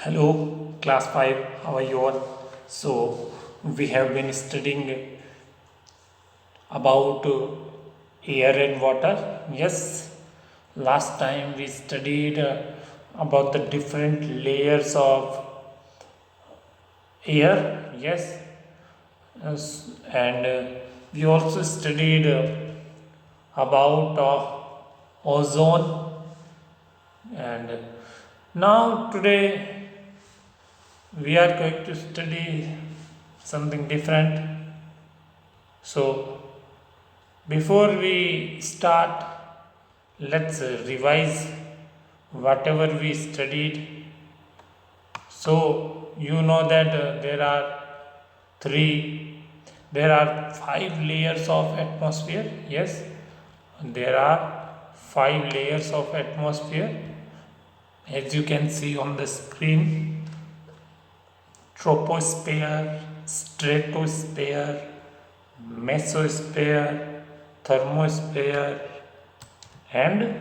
Hello, class 5. How are you all? So, we have been studying about air and water. Yes, last time we studied about the different layers of air. Yes, and we also studied about ozone. And now, today, we are going to study something different. So, before we start, let's revise whatever we studied. So, you know that three, there are five layers of atmosphere. Yes, there are five layers of atmosphere. As you can see on the screen, troposphere, stratosphere, mesosphere, thermosphere, and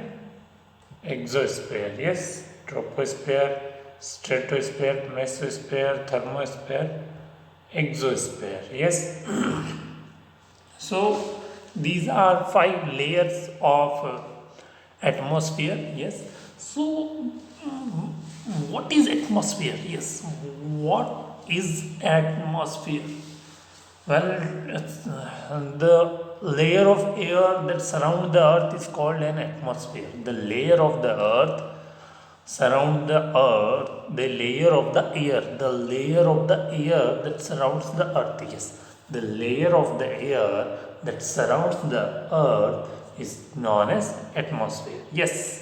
exosphere. Yes, troposphere, stratosphere, mesosphere, thermosphere, exosphere. Yes, so these are five layers of atmosphere. Yes, so what is atmosphere? Yes, what is atmosphere? Well, the layer of air that surround the earth is called an atmosphere. The layer of the earth surround the earth, the layer of the air, the layer of the air that surrounds the earth. Yes, the layer of the air that surrounds the earth is known as atmosphere. Yes,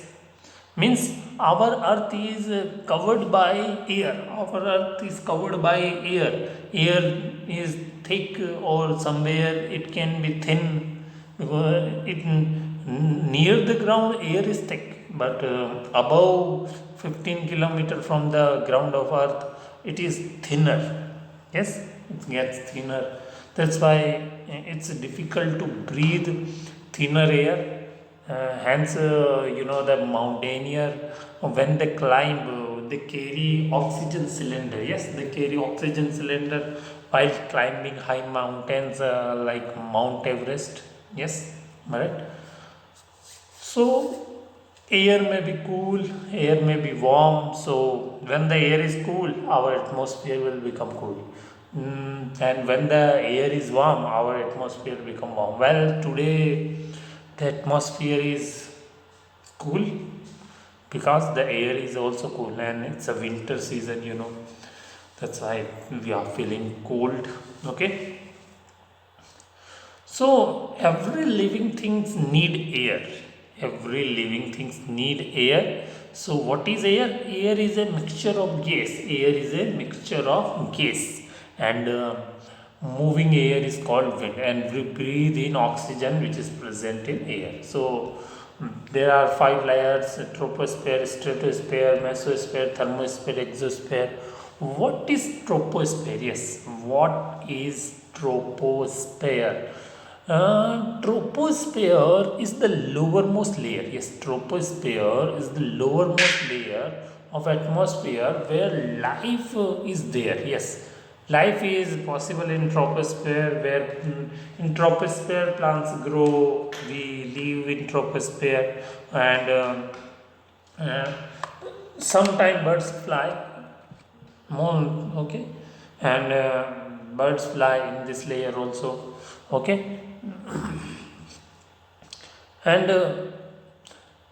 means our earth is covered by air. Our earth is covered by air. Air is thick, or somewhere it can be thin, because near the ground air is thick, but above 15 kilometer from the ground of earth it is thinner. Yes, it gets thinner. That's why it's difficult to breathe thinner air. Hence, the mountaineer, when they climb, they carry oxygen cylinder. Yes, they carry oxygen cylinder while climbing high mountains like Mount Everest. Yes, right. So, air may be cool, air may be warm. So, when the air is cool, our atmosphere will become cool. And when the air is warm, our atmosphere become warm. Well, today the atmosphere is cool because the air is also cool, and it's a winter season. That's why we are feeling cold. Okay. So every living things need air. Every living things need air. So what is air? Air is a mixture of gas. Air is a mixture of gas, and moving air is called wind. And we breathe in oxygen, which is present in air. So there are five layers: troposphere, stratosphere, mesosphere, thermosphere, exosphere. What is troposphere? Yes, what is troposphere? Troposphere is the lowermost layer. Yes, troposphere is the lowermost layer of atmosphere where life is there. Yes, life is possible in troposphere, where in troposphere plants grow. We live in troposphere, and sometimes birds fly. More okay, and birds fly in this layer also. Okay, and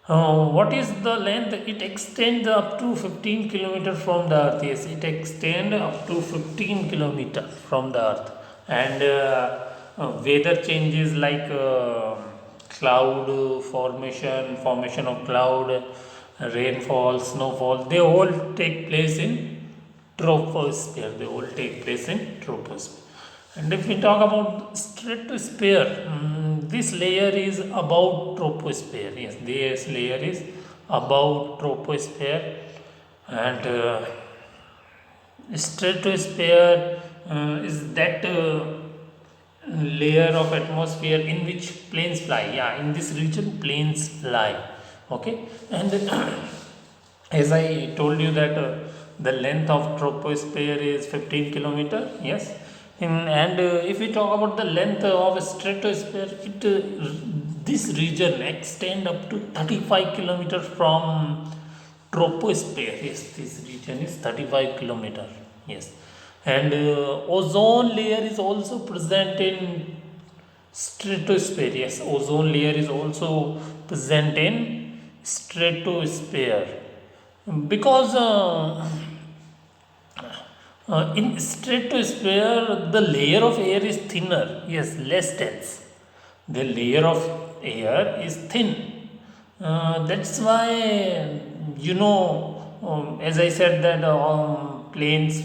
what is the length? It extends up to 15 kilometer from the earth. Yes, it extends up to 15 kilometer from the earth. And weather changes like cloud formation of cloud, rainfall, snowfall, they all take place in troposphere. They all take place in troposphere. And if we talk about stratosphere, this layer is above troposphere. Yes, this layer is above troposphere, and stratosphere is that layer of atmosphere in which planes fly. Yeah, in this region, planes fly. Okay, and as I told you that The length of troposphere is 15 kilometer. Yes. And if we talk about the length of stratosphere, this region extend up to 35 kilometers from troposphere. Yes, this region is 35 kilometer. Yes. And ozone layer is also present in stratosphere. Yes, ozone layer is also present in stratosphere because in stratosphere the layer of air is thinner. Yes, less dense. The layer of air is thin. That's why, as I said, that aeroplanes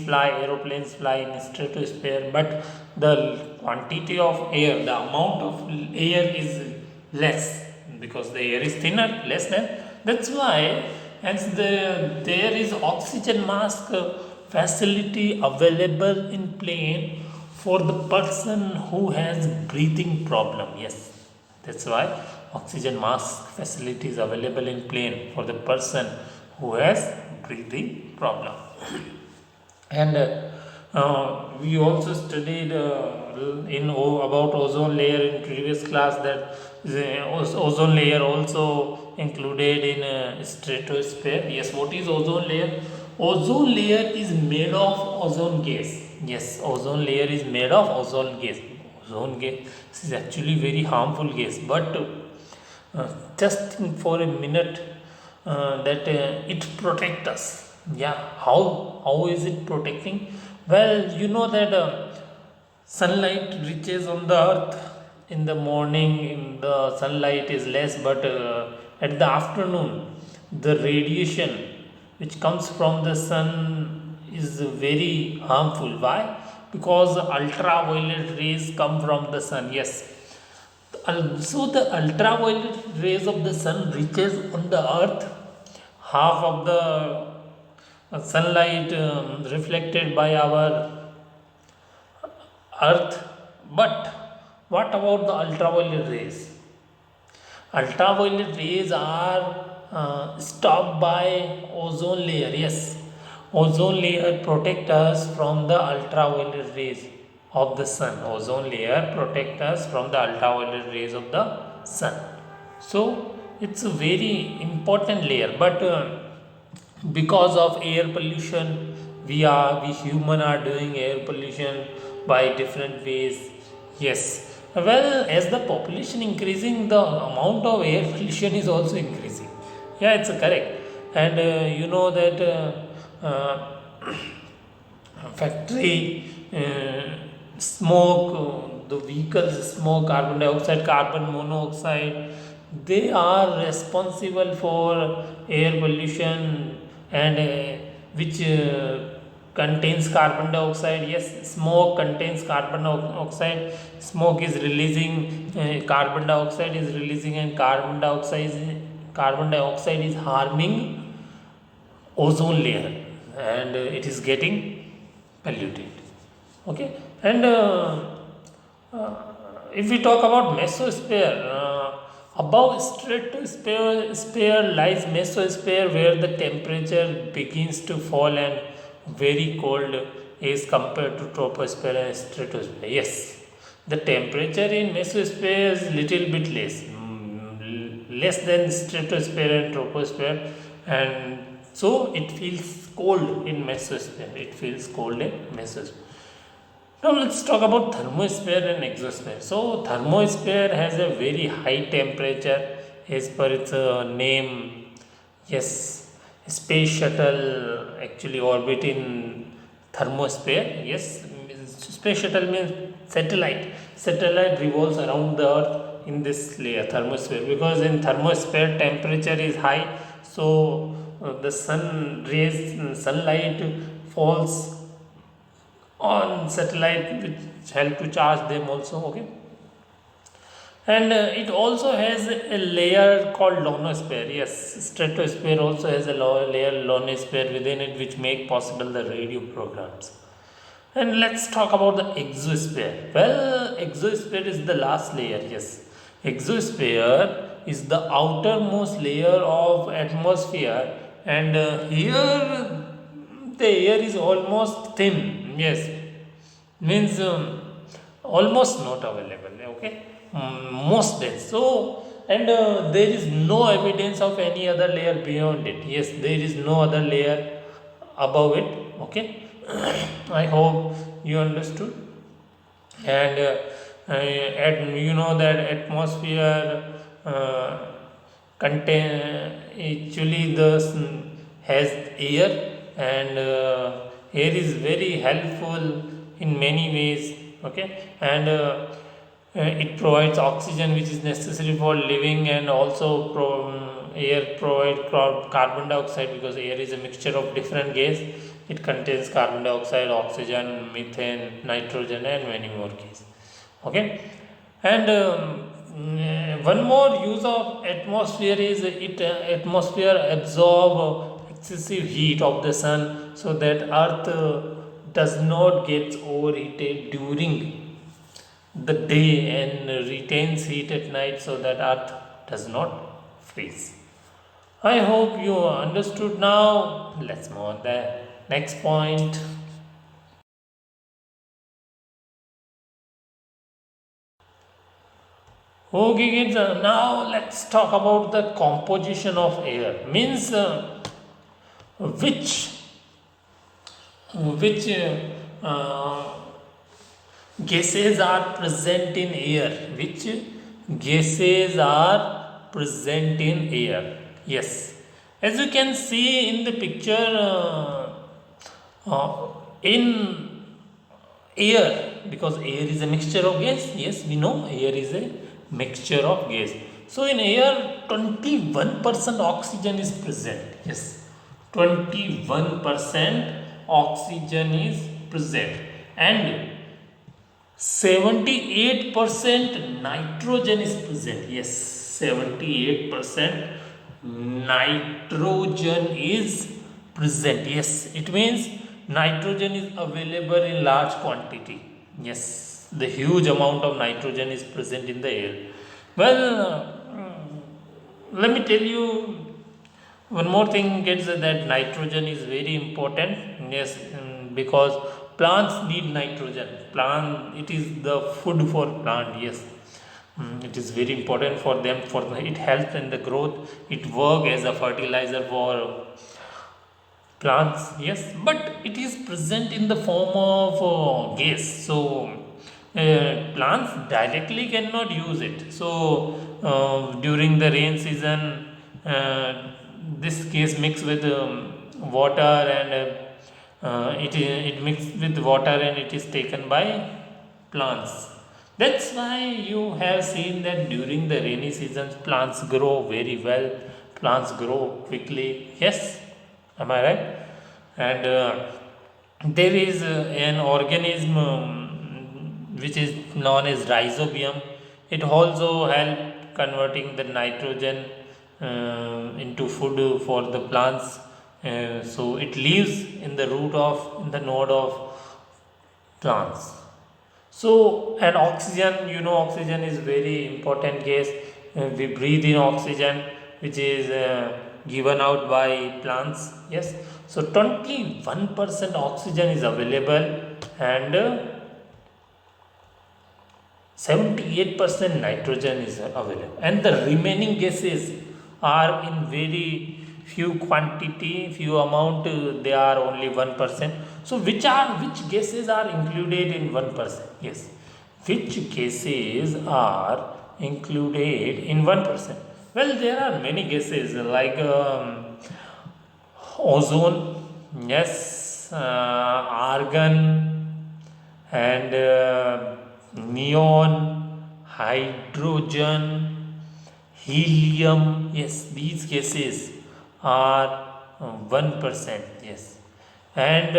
fly in stratosphere, but the quantity of air, the amount of air is less because the air is thinner, less than. That's why, hence there is oxygen mask facility available in plane for the person who has breathing problem. Yes, that's why oxygen mask facility is available in plane for the person who has breathing problem. And we also studied about ozone layer in previous class, that the ozone layer also included in stratosphere. Yes, what is ozone layer? Ozone layer is made of ozone gas. Yes, ozone layer is made of ozone gas. Ozone gas is actually very harmful gas, but just think for a minute that it protects us. Yeah, how is it protecting? Well, you know that sunlight reaches on the earth in the morning. The sunlight is less, but at the afternoon the radiation which comes from the sun is very harmful. Why? Because ultraviolet rays come from the sun. Yes. So the ultraviolet rays of the sun reaches on the earth. Half of the sunlight reflected by our earth. But what about the ultraviolet rays? Ultraviolet rays are stopped by ozone layer. Yes, ozone layer protect us from the ultraviolet rays of the sun. Ozone layer protect us from the ultraviolet rays of the sun. So it's a very important layer, but because of air pollution, we human are doing air pollution by different ways. Yes, well, as the population increasing, the amount of air pollution is also increasing. Yeah, it's correct. And you know that factory smoke, the vehicles smoke carbon dioxide, carbon monoxide, they are responsible for air pollution. And which contains carbon dioxide. Yes, smoke contains carbon dioxide. Smoke is releasing carbon dioxide is releasing, and carbon dioxide is harming ozone layer, and it is getting polluted. Okay. And if we talk about mesosphere, above stratosphere lies mesosphere, where the temperature begins to fall and very cold is compared to troposphere and stratosphere. Yes, the temperature in mesosphere is little bit less than stratosphere and troposphere, and so it feels cold in mesosphere. It feels cold in mesosphere. Now let's talk about thermosphere and exosphere. So thermosphere has a very high temperature as per its name. Yes, space shuttle actually orbit in thermosphere. Yes, space shuttle means satellite. Satellite revolves around the earth in this layer, thermosphere, because in thermosphere temperature is high. So the sunlight falls on satellite, which help to charge them also. Okay. And it also has a layer called ionosphere. Yes, stratosphere also has a layer ionosphere within it, which make possible the radio programs. And let's talk about the exosphere. Well, exosphere is the last layer. Yes, exosphere is the outermost layer of atmosphere, and here the air is almost thin. Yes, means almost not available. Okay, most dense. So, and there is no evidence of any other layer beyond it. Yes, there is no other layer above it. Okay, I hope you understood. And you know that atmosphere contain actually has air, and air is very helpful in many ways. Okay, and it provides oxygen which is necessary for living, and also air provide carbon dioxide, because air is a mixture of different gas. It contains carbon dioxide, oxygen, methane, nitrogen, and many more gases. Okay, and one more use of atmosphere is it atmosphere absorb excessive heat of the sun, so that earth does not get overheated during the day and retains heat at night, so that earth does not freeze. I hope you understood now. Let's move on the next point. Okay, kids, now let's talk about the composition of air. Means which which gases are present in air. Which gases are present in air? Yes, as you can see in the picture, in air, because air is a mixture of gas. Yes, we know air is a mixture of gas. So in air, 21% oxygen is present. Yes, 21% oxygen is present, and 78% nitrogen is present. Yes, 78% nitrogen is present. Yes, it means nitrogen is available in large quantity. Yes, the huge amount of nitrogen is present in the air. Well, let me tell you one more thing, gets that nitrogen is very important. Yes, because plants need nitrogen. Plant, it is the food for plant. Yes, it is very important for them. It helps in the growth. It work as a fertilizer for plants. Yes, but it is present in the form of gas. So plants directly cannot use it. So during the rain season, uh, this gas mix with water, and it mixed with water, and it is taken by plants. That's why you have seen that during the rainy seasons plants grow very well, plants grow quickly. Yes, am I right? And there is an organism which is known as rhizobium. It also help converting the nitrogen into food for the plants. So it lives in the root of, in the node of plants. So, and oxygen, you know, oxygen is very important gas. We breathe in oxygen, which is given out by plants. Yes. So, 21% oxygen is available, and 78% nitrogen is available, and the remaining gases are in very few quantity, few amount. They are only 1%. So which gases are included in 1%? Yes, which gases are included in 1%? Well, there are many gases like ozone. Yes, argon, and neon, hydrogen, helium. Yes, these gases are 1%. Yes, and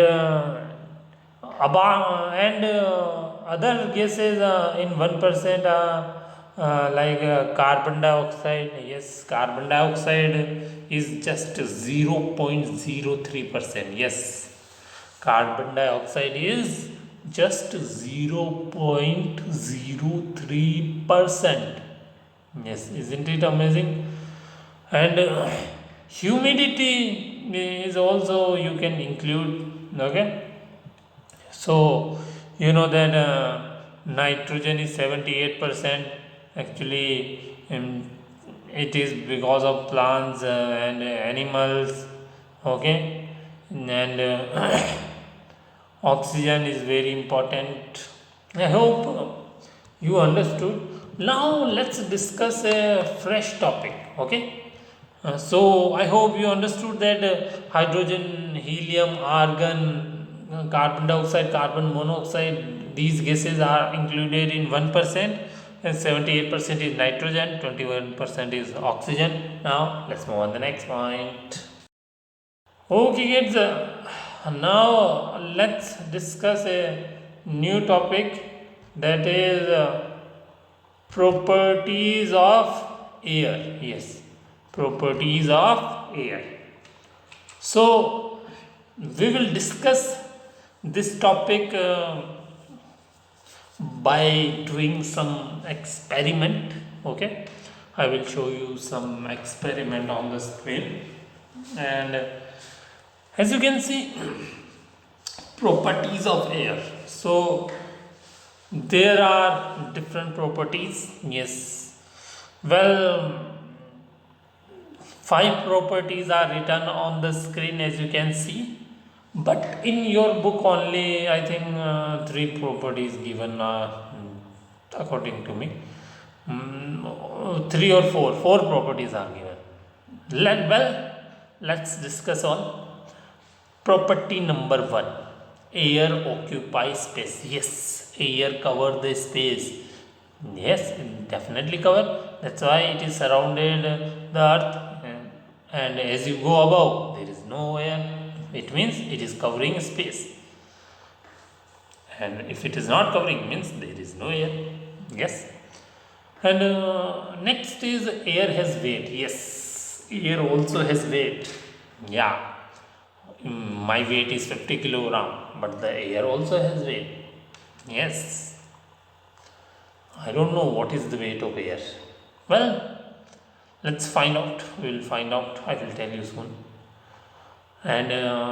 other gases in 1% are like carbon dioxide. Yes, carbon dioxide is just 0.03%. Yes, carbon dioxide is just 0.03%. Yes, isn't it amazing? And humidity is also you can include. Okay, so you know that nitrogen is 78%. Actually, it is because of plants and animals. Okay, and oxygen is very important. I hope you understood. Now let's discuss a fresh topic. Okay. So I hope you understood that hydrogen, helium, argon, carbon dioxide, carbon monoxide, these gases are included in 1%, and 78% is nitrogen, 21% is oxygen. Now let's move on the next point. Okay, kids. Now let's discuss a new topic, that is properties of air. Yes, properties of air. So we will discuss this topic by doing some experiment. Okay, I will show you some experiment on the screen, and as you can see, properties of air. So there are different properties. Yes, well, five properties are written on the screen, as you can see, but in your book only I think three properties given, according to me. Three or four properties are given. Let's discuss on property number one. Air occupies space. Yes, air cover the space. Yes, definitely cover. That's why it is surrounded the earth, and as you go above there is no air. It means it is covering space, and if it is not covering means there is no air. Yes, and next is air has weight. Yes, air also has weight. Yeah, my weight is 50 kilogram, but the air also has weight. Yes, I don't know what is the weight of air. Well, let's find out. We will find out. I will tell you soon. And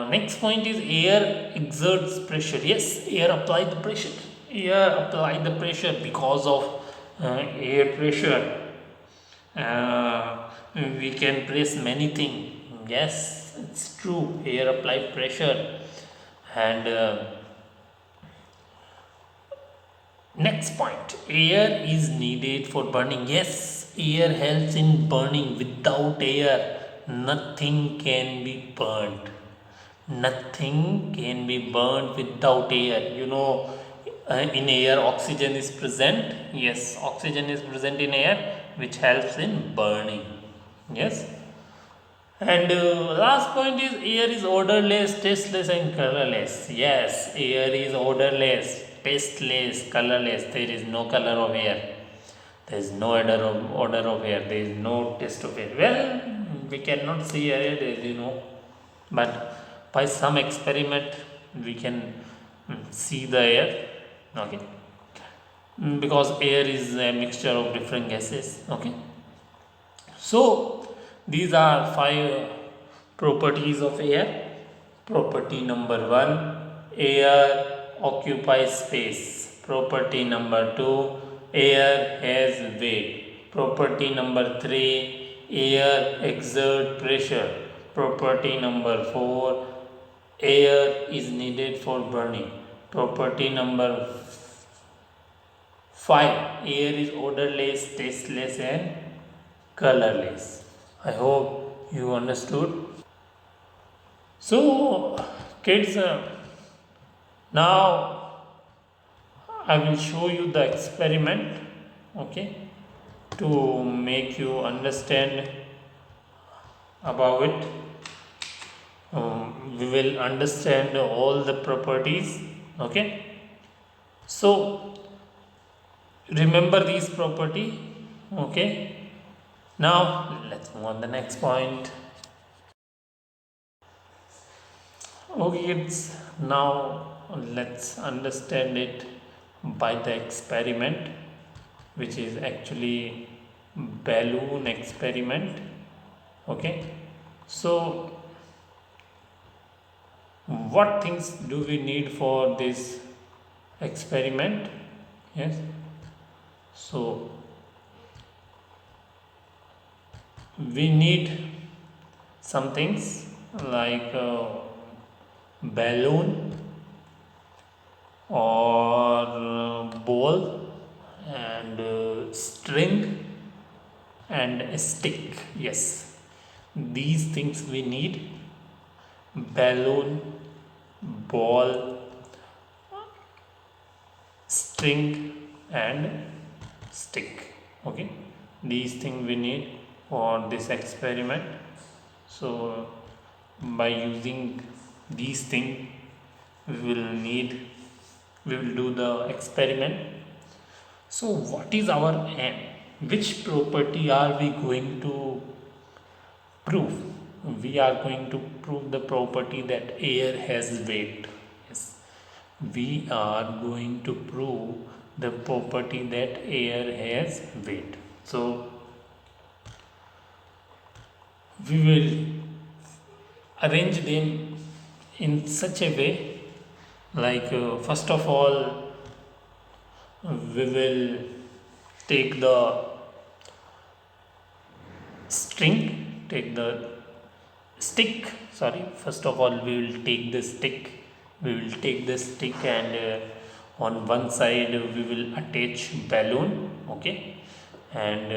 next point is air exerts pressure. Yes, air apply the pressure. Air apply the pressure because of air pressure. We can press many things. Yes, it's true. Air apply pressure, and next point, air is needed for burning. Yes, air helps in burning. Without air, nothing can be burnt. Nothing can be burnt without air. You know, in air, oxygen is present. Yes, oxygen is present in air, which helps in burning. Yes, and last point is air is odorless, tasteless, and colorless. Yes, air is odorless, tasteless, colorless. There is no color of air. There is no odor of air. There is no taste of air. Well, we cannot see air, as you know, but by some experiment we can see the air. Okay, because air is a mixture of different gases. Okay, so these are five properties of air. Property number one, air occupies space. Property number two, air has weight. Property number three, air exert pressure. Property number four, air is needed for burning. Property number five, air is odorless, tasteless, and colorless. I hope you understood. So, kids, now I will show you the experiment, okay, to make you understand about it. We will understand all the properties, okay. So, remember these property, okay. Now, let's move on the next point. Okay, kids, now let's understand it by the experiment, which is actually balloon experiment. Okay, so What things do we need for this experiment? Yes, so we need some things like balloon or ball and string and a stick. Yes, these things we need: balloon, ball, string and stick. Okay, these things we need for this experiment. So by using these things we will do the experiment. So what is our aim? Which property are we going to prove? We are going to prove the property that air has weight. Yes, we are going to prove the property that air has weight. So we will arrange them in such a way, like first of all we will take the string take the stick sorry first of all we will take the stick and on one side we will attach balloon. Okay, and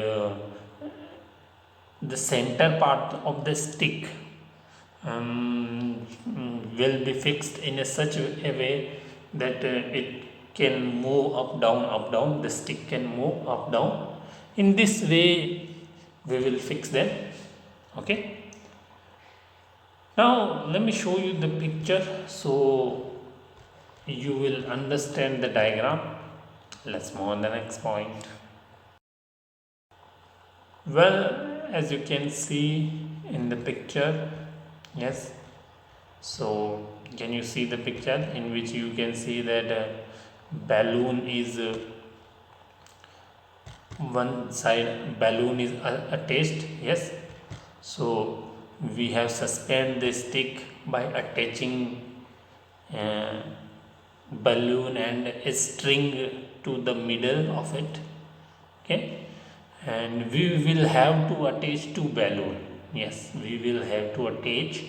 the center part of the stick will be fixed in a such a way that it can move up down, the stick can move up down. In this way we will fix them. Okay, now let me show you the picture so you will understand the diagram. Let's move on the next point. Well, as you can see in the picture, yes, so can you see the picture in which you can see that balloon is one side balloon is attached. Yes, so we have suspend the stick by attaching uh, balloon and a string to the middle of it. Okay, and we will have to attach two balloon. Yes, we will have to attach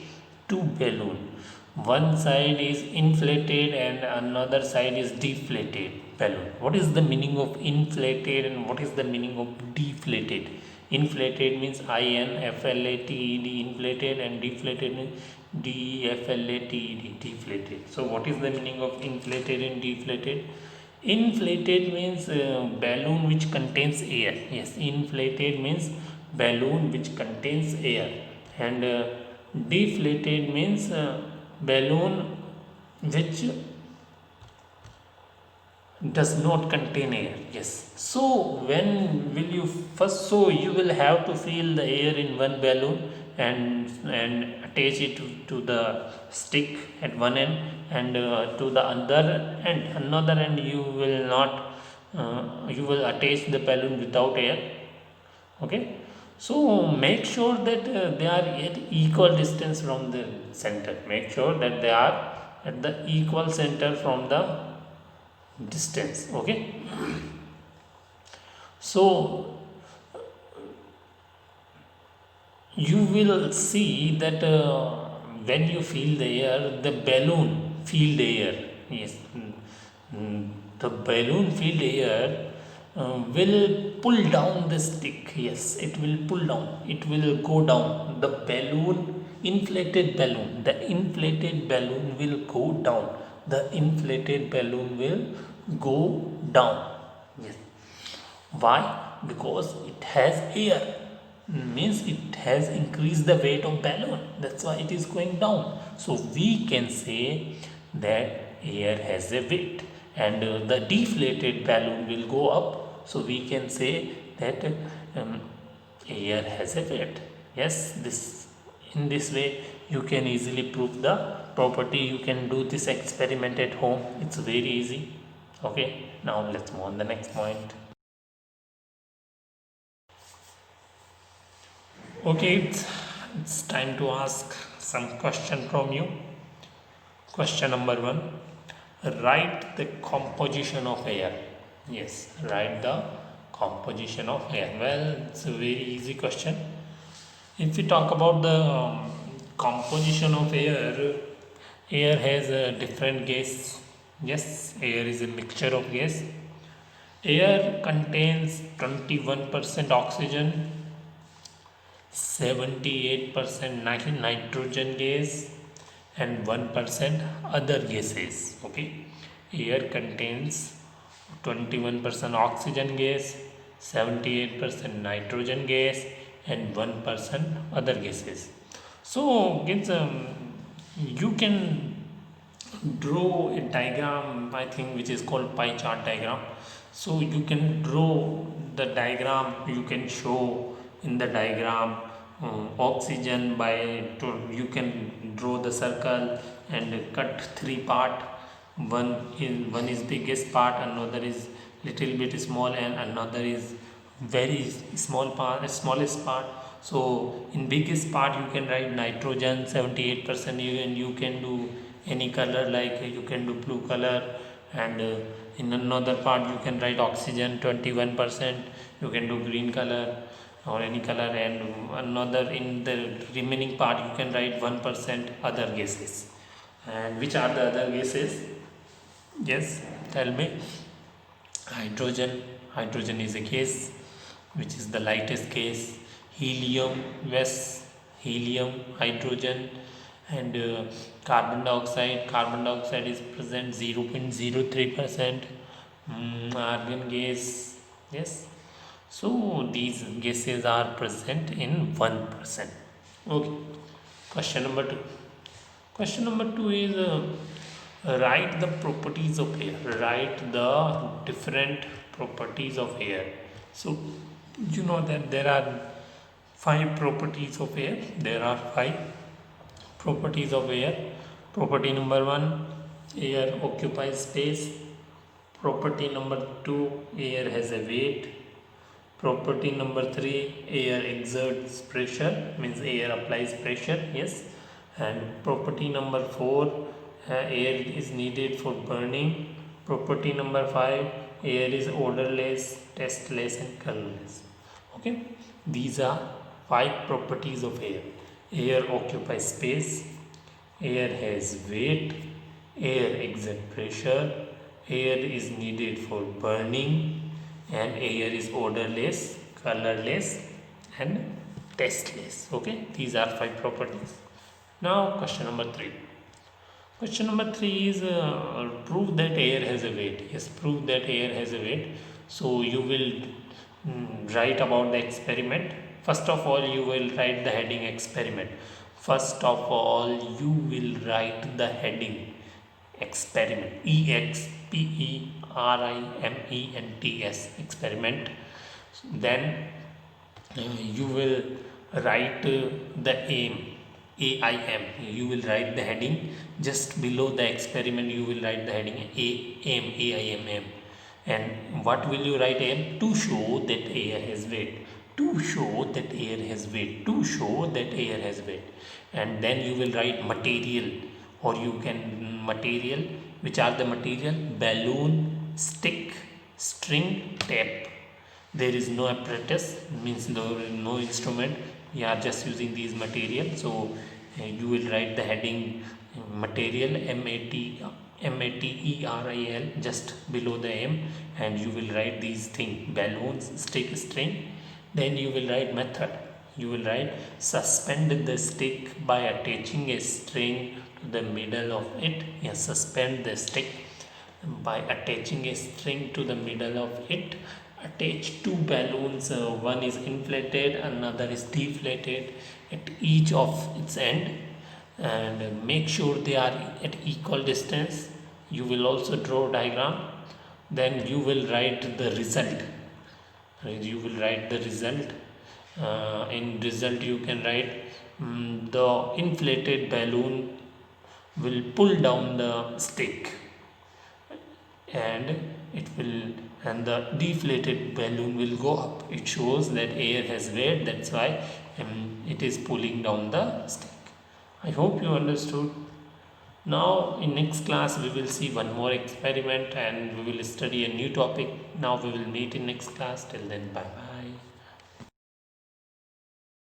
two balloon. One side is inflated and another side is deflated balloon. What is the meaning of inflated and what is the meaning of deflated? Inflated means inflated, inflated, and deflated means deflated, deflated. So what is the meaning of inflated and deflated? Inflated means balloon which contains air. Yes, inflated means balloon which contains air, and deflated means balloon which does not contain air. Yes, so when will you first, so you will have to fill the air in one balloon and attach it to the stick at one end, and to the other end another end you will not you will attach the balloon without air. Okay, so make sure that they are at equal distance from the center. Make sure that they are at the equal center from the distance. Okay, so you will see that when you feel the air, the balloon feel the air. Yes, the balloon feel air will pull down the stick. Yes, it will pull down, it will go down. The balloon, inflated balloon, the inflated balloon will go down. The inflated balloon will go down. Yes, why? Because it has air, means it has increased the weight of balloon, that's why it is going down. So we can say that air has a weight, and the deflated balloon will go up, so we can say that air has a weight. Yes, this, in this way you can easily prove the property. You can do this experiment at home, it's very easy. Okay, now let's move on the next point. Okay, it's time to ask some question from you. Question number one. Write the composition of air. Yes, write the composition of air. Well, it's a very easy question. If we talk about the composition of air, air has a different gas. Yes, air is a mixture of gas. Air contains 21% oxygen, 78% nitrogen gas, and 1% other gases. Okay, air contains 21% oxygen gas, 78% nitrogen gas, and 1% other gases. So it's you can draw a diagram, I think, which is called pie chart diagram. So you can draw the diagram, you can show in the diagram oxygen by you can draw the circle and cut three part. One is biggest part, another is little bit small, and another is very small part, smallest part. So in biggest part you can write nitrogen 78%, and you can do any color, like you can do blue color, and in another part you can write oxygen 21%, you can do green color or any color, and another in the remaining part you can write 1% other gases. And which are the other gases? Yes, tell me. Hydrogen is a gas which is the lightest gas. Helium, yes, helium, hydrogen, and carbon dioxide is present 0.03%. Argon gas, yes. So these gases are present in 1%. Okay. Question number 2. Question number 2 is write the properties of air. Write the different properties of air. So you know that there are 5 properties of air. There are 5 properties of air. Property number 1, air occupies space. Property number 2, air has a weight. Property number 3, air exerts pressure, means air applies pressure, yes. And property number 4, air is needed for burning. Property number 5, air is odorless, tasteless, and colorless. Okay, these are 5 properties of air. Air occupies space, air has weight, air exerts pressure, air is needed for burning, and air is odorless, colorless, and tasteless. Okay, these are 5 properties. Now question number 3. Question number 3 is prove that air has a weight. Yes, prove that air has a weight. So you will write about the experiment. First of all, you will write the heading experiment. First of all, you will write the heading experiment. EXPERIMENTS, experiment. Then you will write the aim. AIM. You will write the heading just below the experiment. You will write the heading AIM. And what will you write? Aim to show that air has weight. To show that air has weight. To show that air has weight. And then you will write material, or you can material. Which are the material? Balloon, stick, string, tape. There is no apparatus, means no instrument. We are just using these material. So you will write the heading material, material, just below the M, and you will write these things: balloons, stick, string. Then you will write method. You will write suspend the stick by attaching a string to the middle of it. Yes, suspend the stick by attaching a string to the middle of it. Attach 2 balloons, one is inflated, another is deflated at each of its end, and make sure they are at equal distance. You will also draw diagram. Then you will write the result. You will write the result. In result you can write the inflated balloon will pull down the stick, and the deflated balloon will go up. It shows that air has weight, that's why it is pulling down the stick. I hope you understood. Now in next class we will see one more experiment and we will study a new topic. Now we will meet in next class. Till then, bye bye.